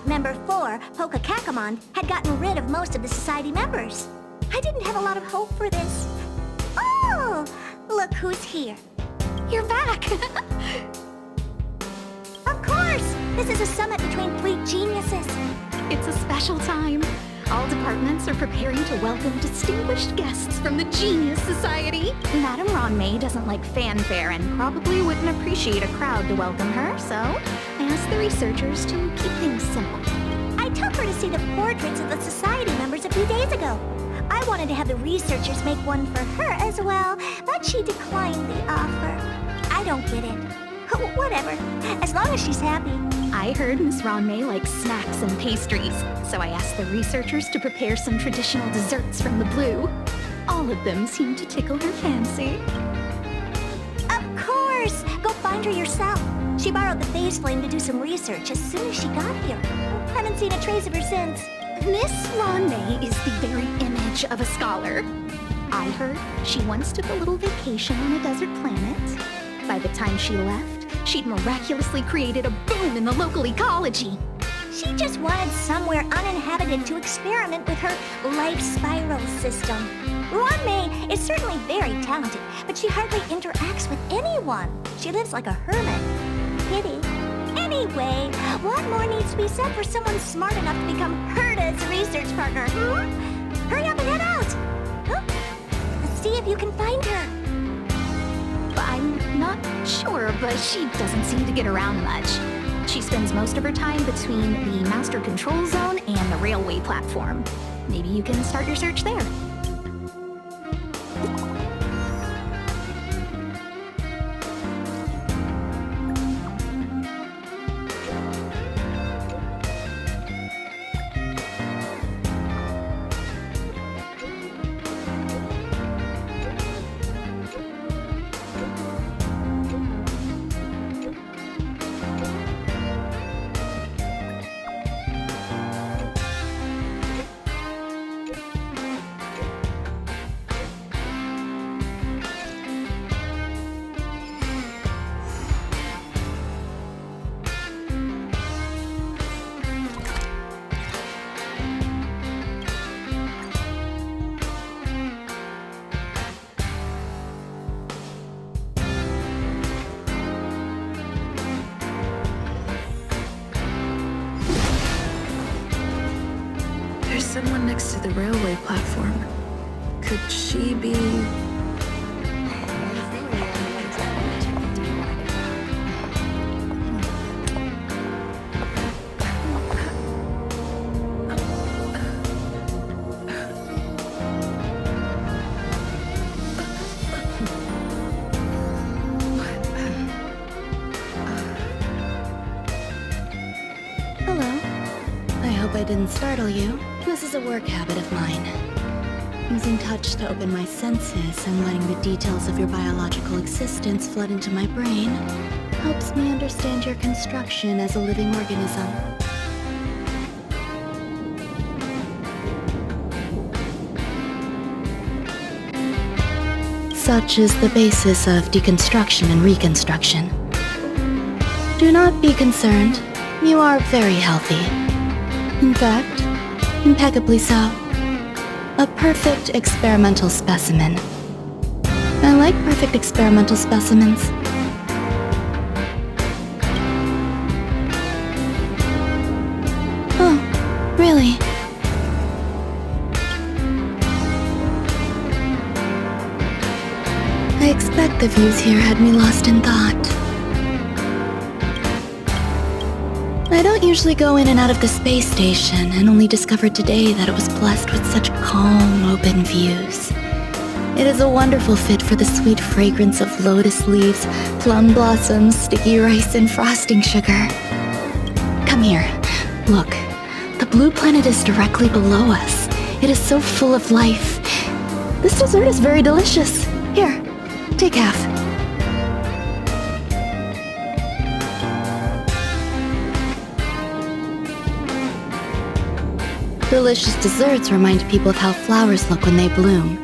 thought Member 4, Pokakakamon, had gotten rid of most of the society members. I didn't have a lot of hope for this. Oh! Look who's here. You're back! Of course! This is a summit between 3 geniuses. It's a special time. All departments are preparing to welcome distinguished guests from the Genius Society. Madame Ronmei doesn't like fanfare and probably wouldn't appreciate a crowd to welcome her, so I asked the researchers to keep things simple. I took her to see the portraits of the society members a few days ago. I wanted to have the researchers make one for her as well, but she declined the offer. I don't get it. Whatever, as long as she's happy. I heard Miss Ronmei likes snacks and pastries, so I asked the researchers to prepare some traditional desserts from the blue. All of them seemed to tickle her fancy. Of course! Go find her yourself. She borrowed the phase flame to do some research as soon as she got here. Haven't seen a trace of her since. Miss Luofu is the very image of a scholar. I heard she once took a little vacation on a desert planet. By the time she left, she'd miraculously created a boom in the local ecology. She just wanted somewhere uninhabited to experiment with her life spiral system. Ronmei is certainly very talented, but she hardly interacts with anyone. She lives like a hermit. Pity. Anyway, what more needs to be said for someone smart enough to become Herta's research partner? Hurry up and head out! Let's see if you can find her. I'm not sure, but she doesn't seem to get around much. She spends most of her time between the master control zone and the railway platform. Maybe you can start your search there. Someone next to the railway platform. Could she be... Hello. I hope I didn't startle you. This is a work habit of mine. Using touch to open my senses and letting the details of your biological existence flood into my brain helps me understand your construction as a living organism. Such is the basis of deconstruction and reconstruction. Do not be concerned. You are very healthy. In fact, impeccably so. A perfect experimental specimen. I like perfect experimental specimens. Oh, really? I expect the views here had me lost in thought. I don't usually go in and out of the space station, and only discovered today that it was blessed with such calm, open views. It is a wonderful fit for the sweet fragrance of lotus leaves, plum blossoms, sticky rice, and frosting sugar. Come here. Look. The blue planet is directly below us. It is so full of life. This dessert is very delicious. Here, take half. Delicious desserts remind people of how flowers look when they bloom.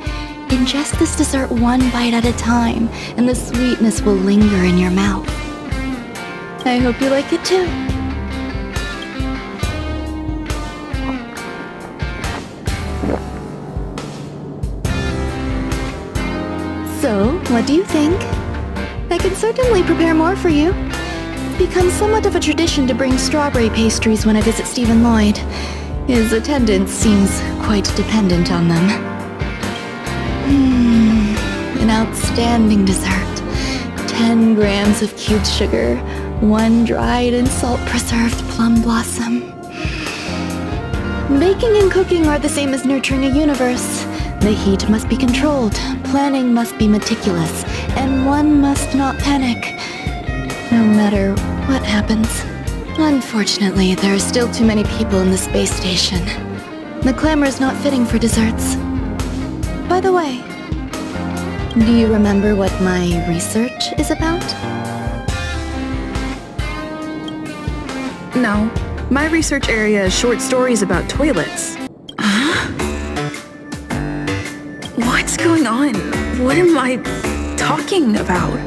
Ingest this dessert one bite at a time, and the sweetness will linger in your mouth. I hope you like it too. What do you think? I can certainly prepare more for you. It's become somewhat of a tradition to bring strawberry pastries when I visit Stephen Lloyd. His attendance seems quite dependent on them. An outstanding dessert. 10 grams of cubed sugar, 1 dried and salt-preserved plum blossom. Baking and cooking are the same as nurturing a universe. The heat must be controlled, planning must be meticulous, and one must not panic, no matter what happens. Unfortunately, there are still too many people in the space station. The clamor is not fitting for desserts. By the way, do you remember what my research is about? No. My research area is short stories about toilets. What's going on? What am I talking about?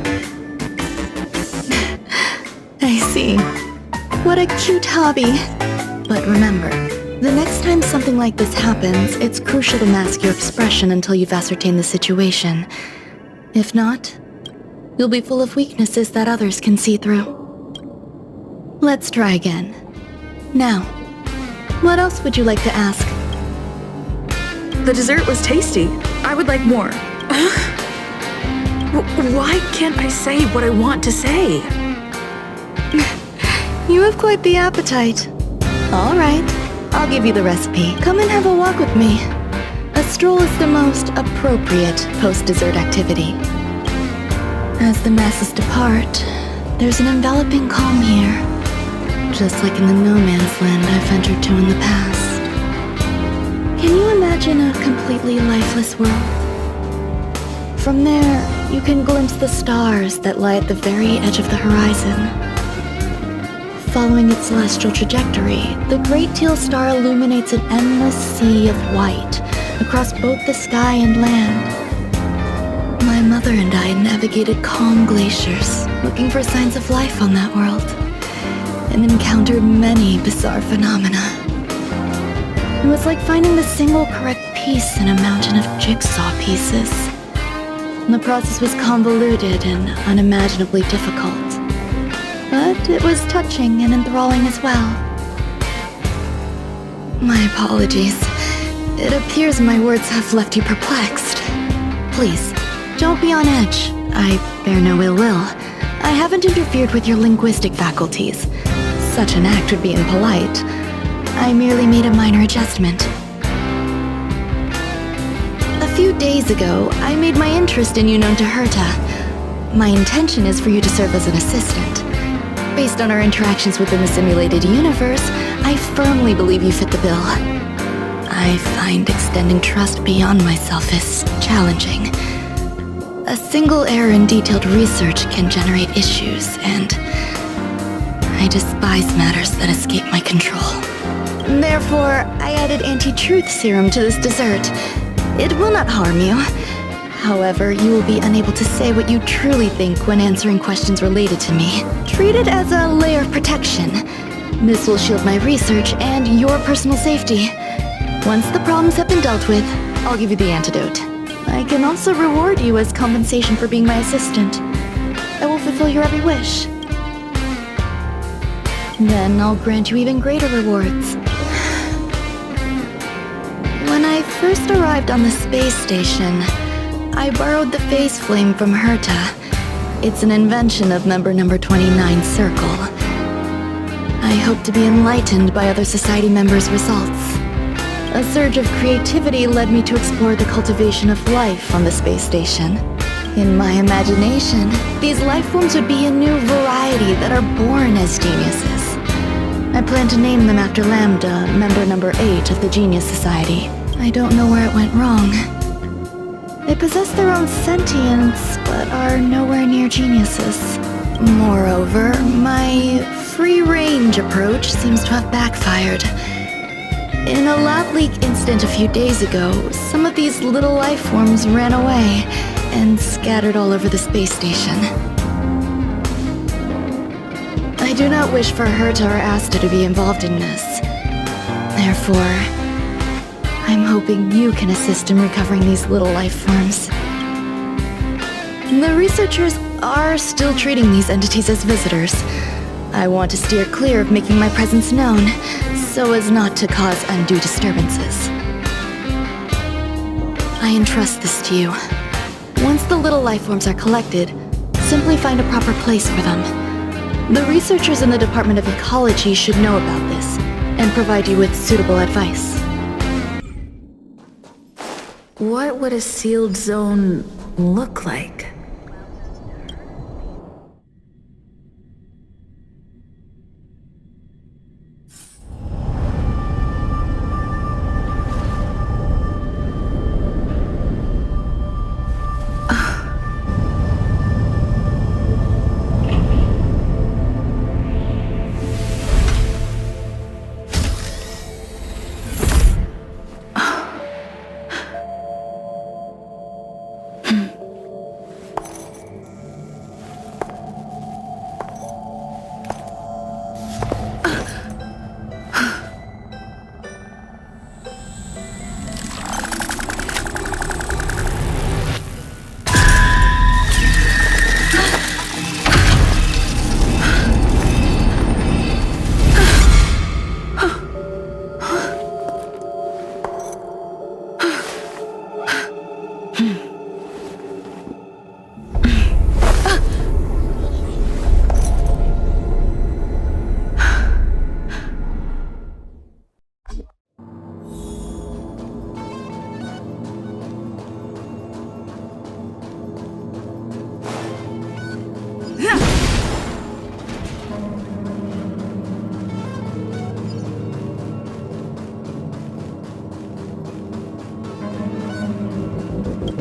I see. What a cute hobby. But remember, the next time something like this happens, it's crucial to mask your expression until you've ascertained the situation. If not, you'll be full of weaknesses that others can see through. Let's try again. Now, what else would you like to ask? The dessert was tasty. I would like more. Why can't I say what I want to say? You have quite the appetite. All right, I'll give you the recipe. Come and have a walk with me. A stroll is the most appropriate post-dessert activity. As the masses depart, there's an enveloping calm here, just like in the no-man's land I've ventured to in the past. Can you imagine a completely lifeless world? From there, you can glimpse the stars that lie at the very edge of the horizon. Following its celestial trajectory, the Great Teal Star illuminates an endless sea of white across both the sky and land. My mother and I navigated calm glaciers, looking for signs of life on that world, and encountered many bizarre phenomena. It was like finding the single correct piece in a mountain of jigsaw pieces. The process was convoluted and unimaginably difficult, but it was touching and enthralling as well. My apologies. It appears my words have left you perplexed. Please, don't be on edge. I bear no ill will. I haven't interfered with your linguistic faculties. Such an act would be impolite. I merely made a minor adjustment. A few days ago, I made my interest in you known to Herta. My intention is for you to serve as an assistant. Based on our interactions within the simulated universe, I firmly believe you fit the bill. I find extending trust beyond myself is challenging. A single error in detailed research can generate issues, and I despise matters that escape my control. Therefore, I added anti-truth serum to this dessert. It will not harm you. However, you will be unable to say what you truly think when answering questions related to me. Treat it as a layer of protection. This will shield my research and your personal safety. Once the problems have been dealt with, I'll give you the antidote. I can also reward you as compensation for being my assistant. I will fulfill your every wish. Then I'll grant you even greater rewards. When I first arrived on the space station, I borrowed the phase flame from Herta. It's an invention of member number 29's circle. I hope to be enlightened by other society members' results. A surge of creativity led me to explore the cultivation of life on the space station. In my imagination, these life forms would be a new variety that are born as geniuses. I plan to name them after Lambda, member number 8 of the Genius Society. I don't know where it went wrong. They possess their own sentience, but are nowhere near geniuses. Moreover, my free-range approach seems to have backfired. In a lab leak incident a few days ago, some of these little life forms ran away and scattered all over the space station. I do not wish for Herta or Asta to be involved in this. Therefore, I'm hoping you can assist in recovering these little life forms. The researchers are still treating these entities as visitors. I want to steer clear of making my presence known, so as not to cause undue disturbances. I entrust this to you. Once the little lifeforms are collected, simply find a proper place for them. The researchers in the Department of Ecology should know about this, and provide you with suitable advice. What would a sealed zone look like?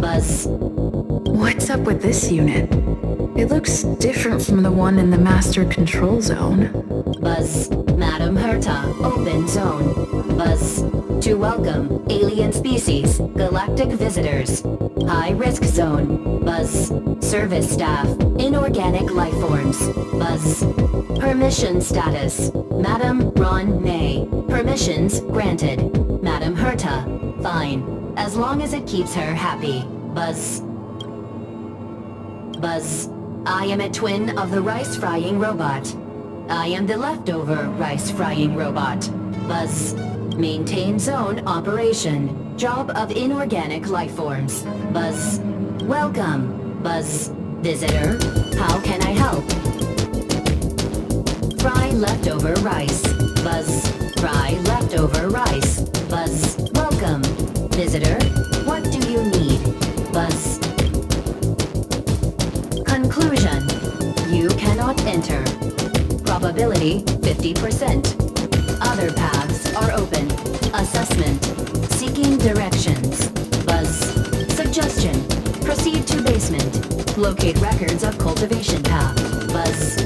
Buzz. What's up with this unit? It looks different from the one in the master control zone. Buzz. Madam Herta, open zone. Buzz. To welcome alien species, galactic visitors. High risk zone. Buzz. Service staff, inorganic lifeforms. Buzz. Permission status. Madam Ron May. Permissions granted. Madam Herta. Fine. As long as it keeps her happy. Buzz. Buzz. I am a twin of the rice-frying robot. I am the leftover rice-frying robot. Buzz. Maintain zone operation. Job of inorganic lifeforms. Buzz. Welcome. Buzz. Visitor. How can I help? Fry leftover rice. Buzz. Fry leftover rice. Buzz. Welcome. Visitor. What do you need? Buzz. Conclusion. You cannot enter. Probability 50%. Other paths are open. Assessment. Seeking directions. Buzz. Suggestion. Proceed to basement. Locate records of cultivation path. Buzz.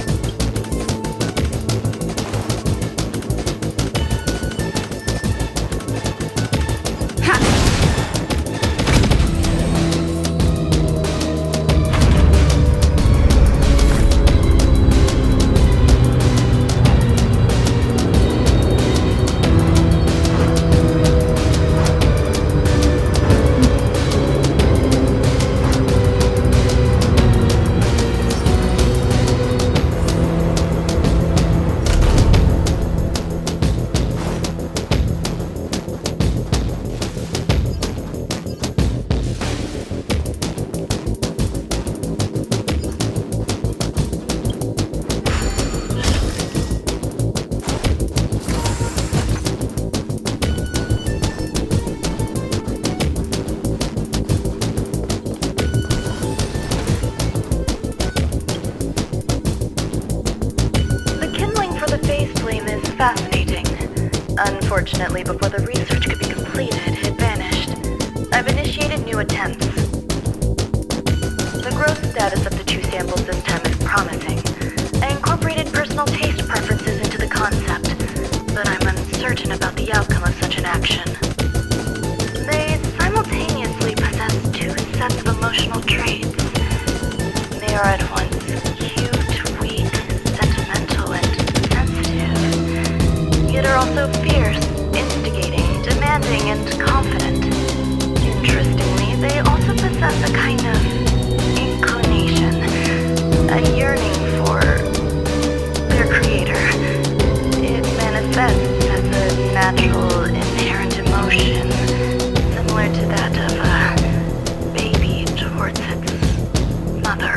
Unfortunately, before the research could be completed, it vanished. I've initiated new attempts. The growth status of the two samples this time is promising. I incorporated personal taste preferences into the concept, but I'm uncertain about the outcome of such an action. They simultaneously possess two sets of emotional traits. They are at once cute, weak, sentimental, and sensitive, yet are also fierce, instigating, demanding, and confident. Interestingly, they also possess a kind of inclination a yearning for their creator. It manifests as a natural, inherent emotion, similar to that of a baby towards its mother.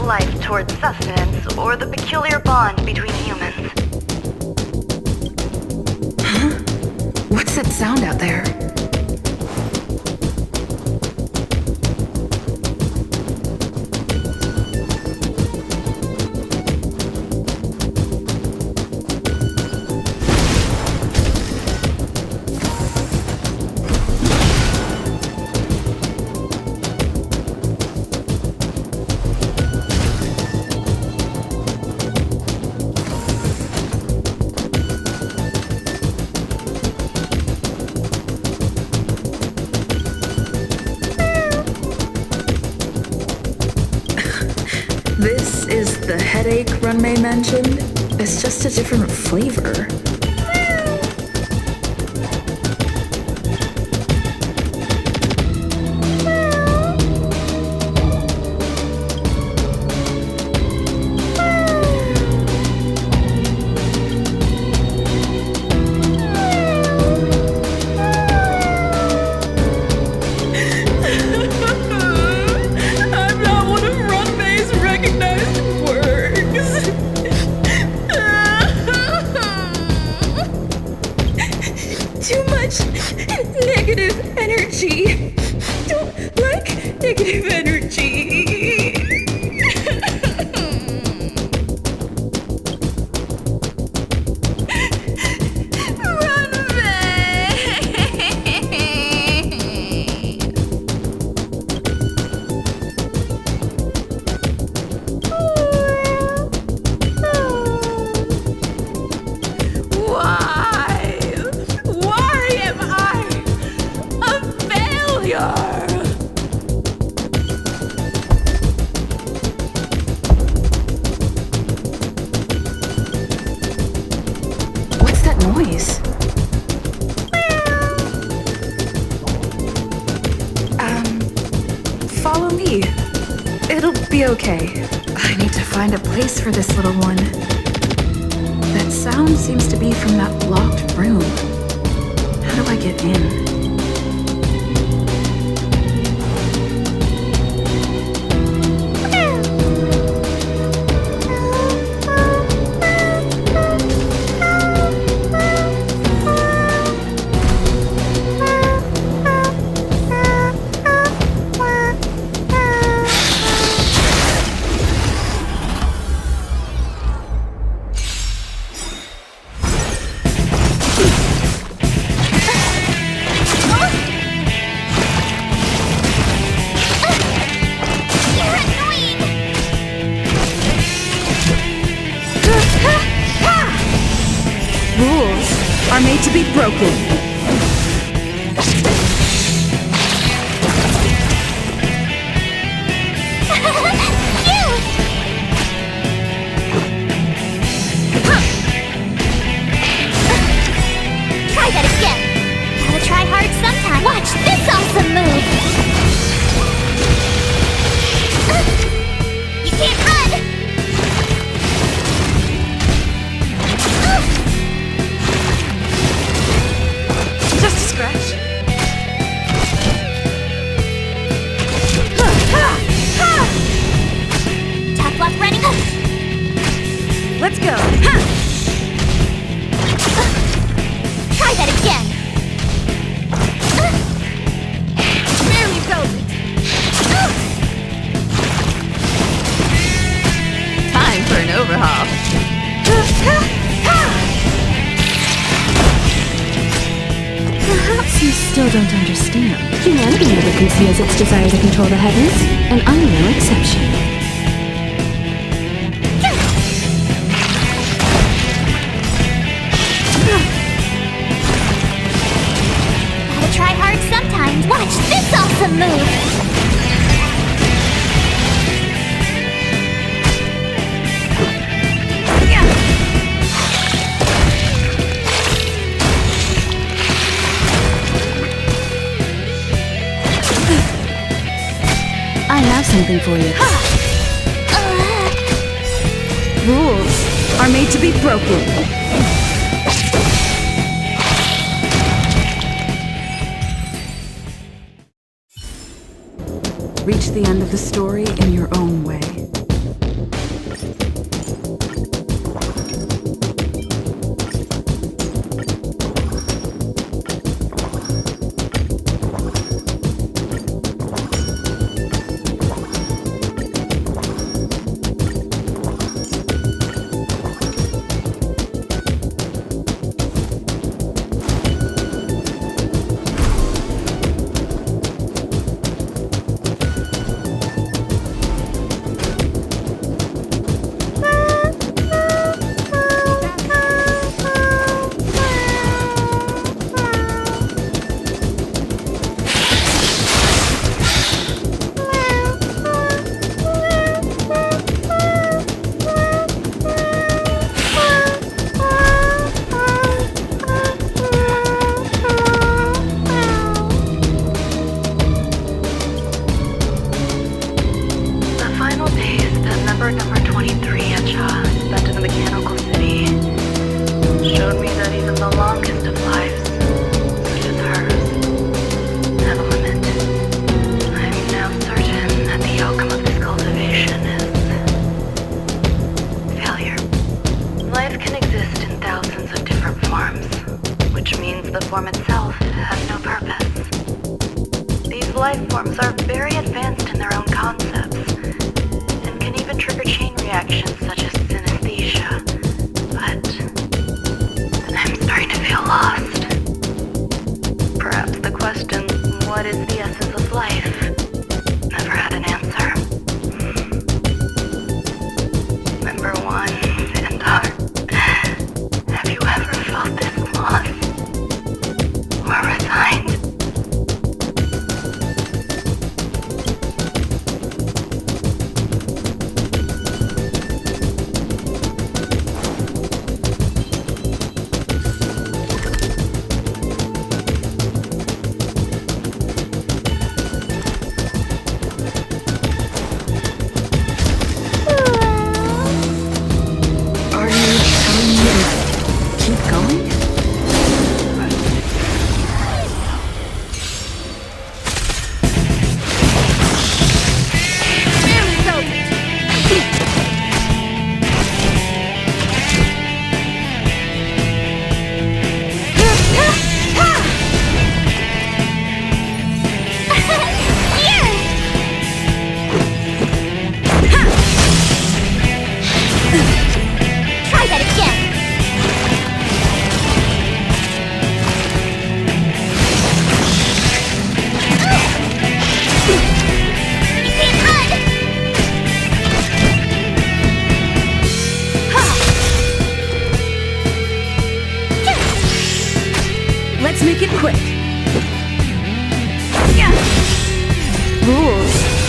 Life towards sustenance, or the peculiar bond between humans. Huh? What's that sound out there? This is the headache Runmei mentioned. It's just a different flavor. Too much negative energy. Don't like negative energy. Run away. What's that noise? Follow me. It'll be okay. I need to find a place for this little one. That sound seems to be from that locked room. How do I get in? Are made to be broken. Try that again. Gotta try hard sometime. Watch this awesome move. You can't run. Just a scratch. Tough luck running. Let's go. Try that again. There you go. Time for an overhaul. Perhaps you still don't understand. Humanity never conceals its desire to control the heavens, and I'm no exception. Gotta try hard sometimes. Watch this awesome move. I have something for you. are made to be broken. Reach the end of the story in your own way.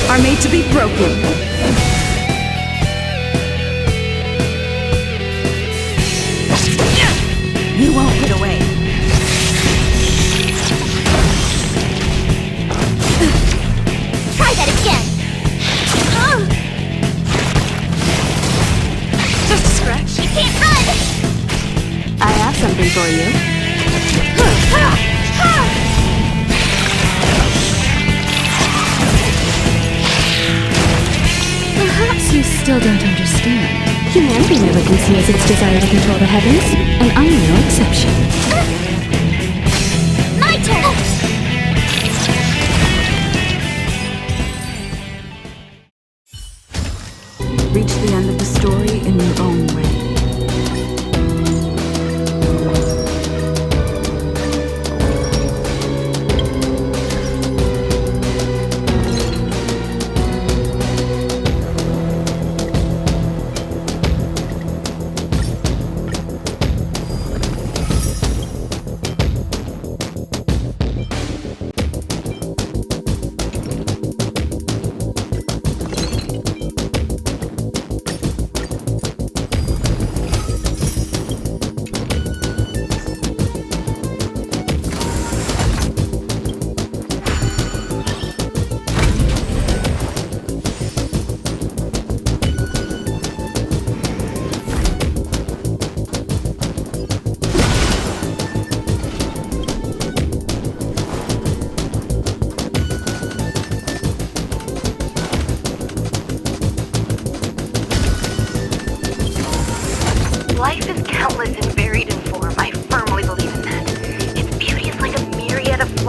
Are made to be broken. You won't get away. Try that again. Just a scratch. You can't run. I have something for you. Perhaps you still don't understand. Humanity never conceals its desire to control the heavens, and I'm no exception. My turn! Reach the end of the story in your own way.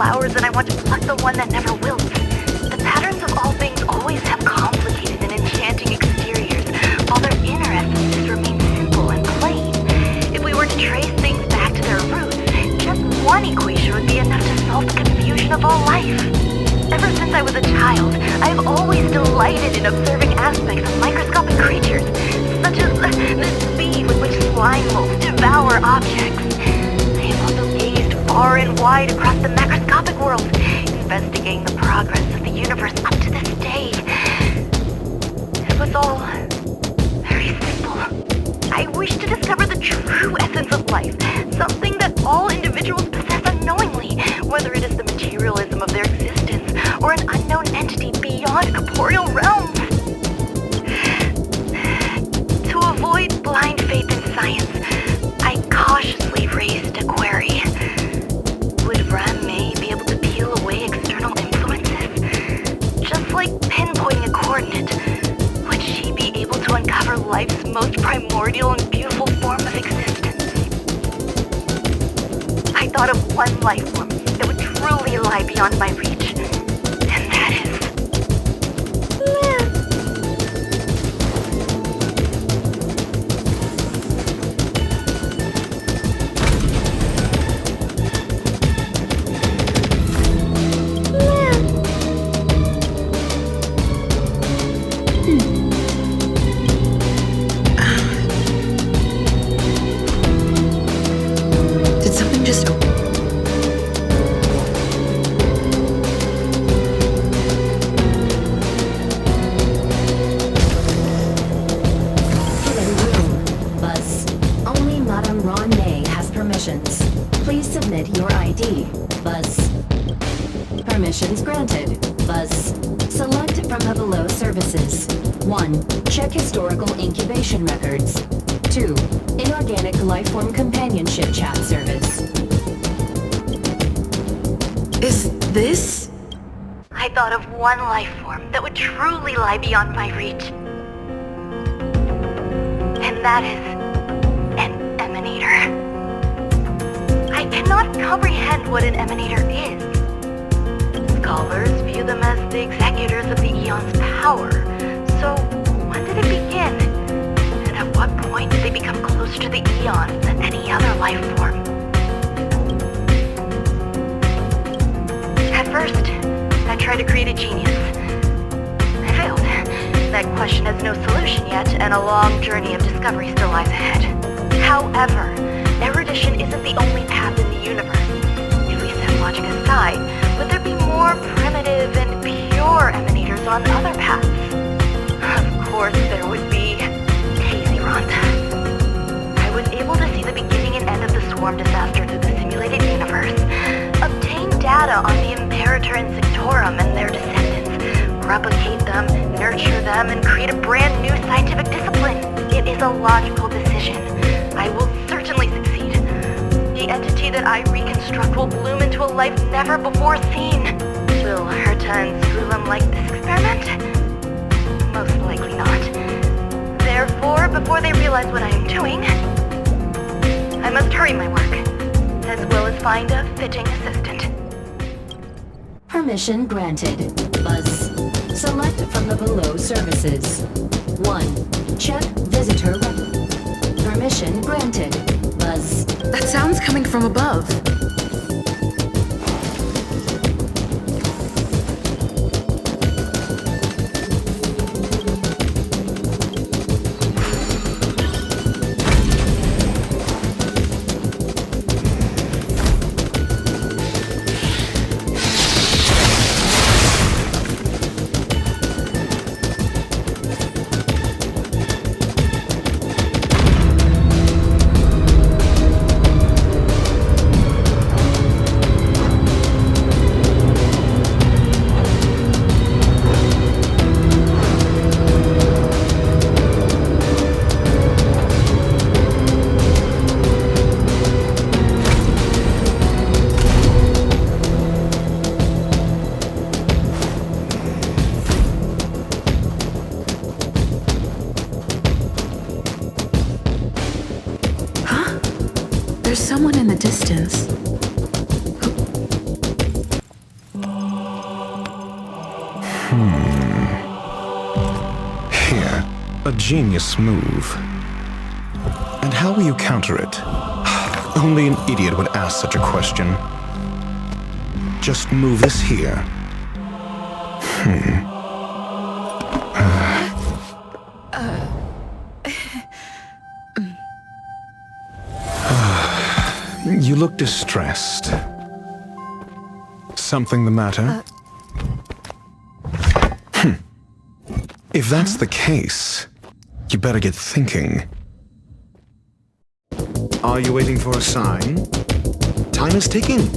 flowers and I want to pluck the one that never wilts. The patterns of all things always have complicated and enchanting exteriors, while their inner essences remain simple and plain. If we were to trace things back to their roots, just one equation would be enough to solve the confusion of all life. Ever since I was a child, I have always delighted in observing aspects of microscopic creatures, such as the speed with which slime molds devour objects. I have also gazed far and wide across the macroscopic world, investigating the progress of the universe up to this day. It was all very simple. I wished to discover the true essence of life, something that all individuals possess unknowingly, whether it is the materialism of their existence or an unknown entity beyond corporeal realms. To avoid blind faith in science, I cautiously raised a query. Would Ran-Mei be able to peel away external influences? Just like pinpointing a coordinate, would she be able to uncover life's most primordial and beautiful form of existence? I thought of one life form that would truly lie beyond my reach, and that is... Did something just... Hidden room. Buzz. Only Madame Ran-Mei has permissions. Please submit your ID. Buzz. Permissions granted. Buzz. Select from the below services. 1. Check historical incubation records. 2. Inorganic lifeform companionship chat service. Is this... I thought of one life form that would truly lie beyond my reach. And that is... an emanator. I cannot comprehend what an emanator is. Scholars view them as the executors of the Aeon's power. So, when did it begin? And at what point did they become closer to the Aeons than any other life form? At first, I tried to create a genius. I failed. That question has no solution yet, and a long journey of discovery still lies ahead. However, erudition isn't the only path in the universe. If we set logic aside, would there be more primitive and pure emanators on other paths? Of course there would be Tazeront. I was able to see the beginning and end of the swarm disaster through the simulated universe, obtain data on the Imperator and Sectorum and their descendants, replicate them, nurture them, and create a brand new scientific discipline. It is a logical decision. I will certainly succeed. The entity that I reconstruct will bloom into a life never before seen. Will Herta and Skrulum like this experiment? Most likely not. Therefore, before they realize what I am doing, I must hurry my work, as well as find a fitting assistant. Permission granted. Buzz. Select from the below services. 1. Check visitor record. Permission granted. Buzz. That sound's coming from above. There's someone in the distance. A genius move. And how will you counter it? Only an idiot would ask such a question. Just move this here. You look distressed. Something the matter? If that's the case, you better get thinking. Are you waiting for a sign? Time is ticking.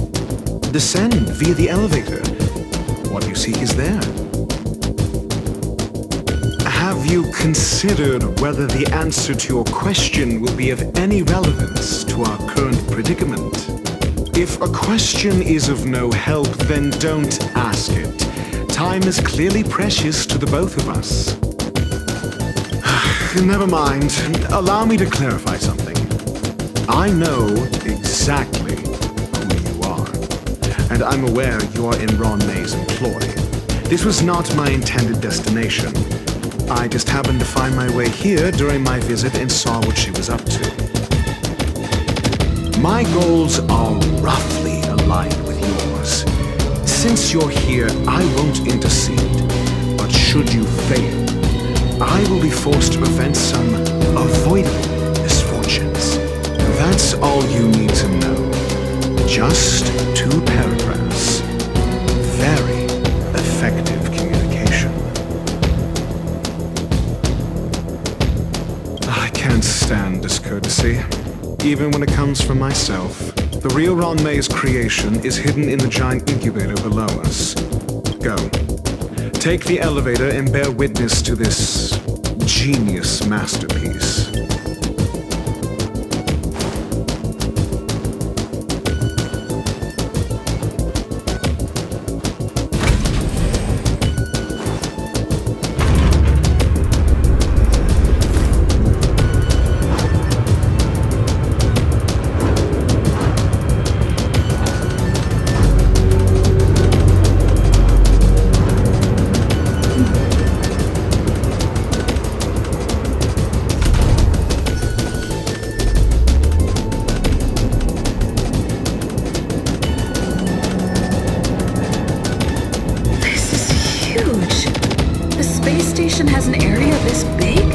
Descend via the elevator. What you seek is there. Have you considered whether the answer to your question will be of any relevance to our current predicament? If a question is of no help, then don't ask it. Time is clearly precious to the both of us. Never mind. Allow me to clarify something. I know exactly who you are, and I'm aware you are in Ron May's employ. This was not my intended destination. I just happened to find my way here during my visit and saw what she was up to. My goals are roughly aligned with yours. Since you're here, I won't intercede, but should you fail, I will be forced to prevent some avoidable misfortunes. That's all you need to know. Just 2 paragraphs. Very effective communication. I can't stand discourtesy, even when it comes from myself. The real Ron May's creation is hidden in the giant incubator below us. Go. Take the elevator and bear witness to this genius masterpiece. Has an area this big?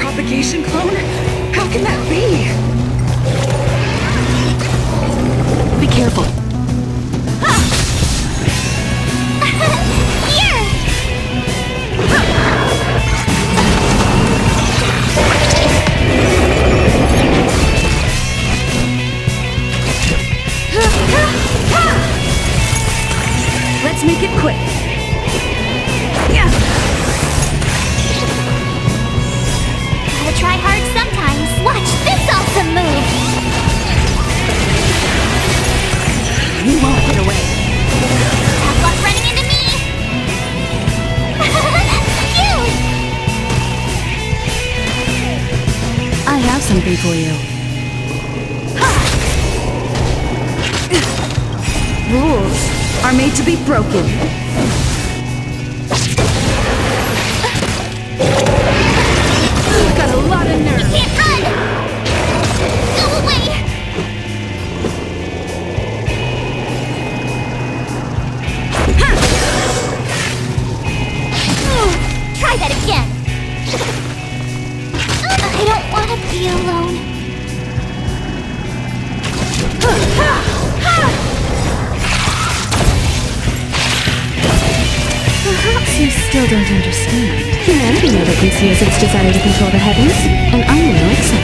Propagation clone? How can that be? Be careful. Let's make it quick. Try hard sometimes. Watch this awesome move. You won't get away. Have luck running into me. Cute. I have something for you. Rules are made to be broken. Got a lot of nerve. Can't run! Go away! you alone. Perhaps you still don't understand. Humanity never conceals its desire to control the heavens, and I am no exception.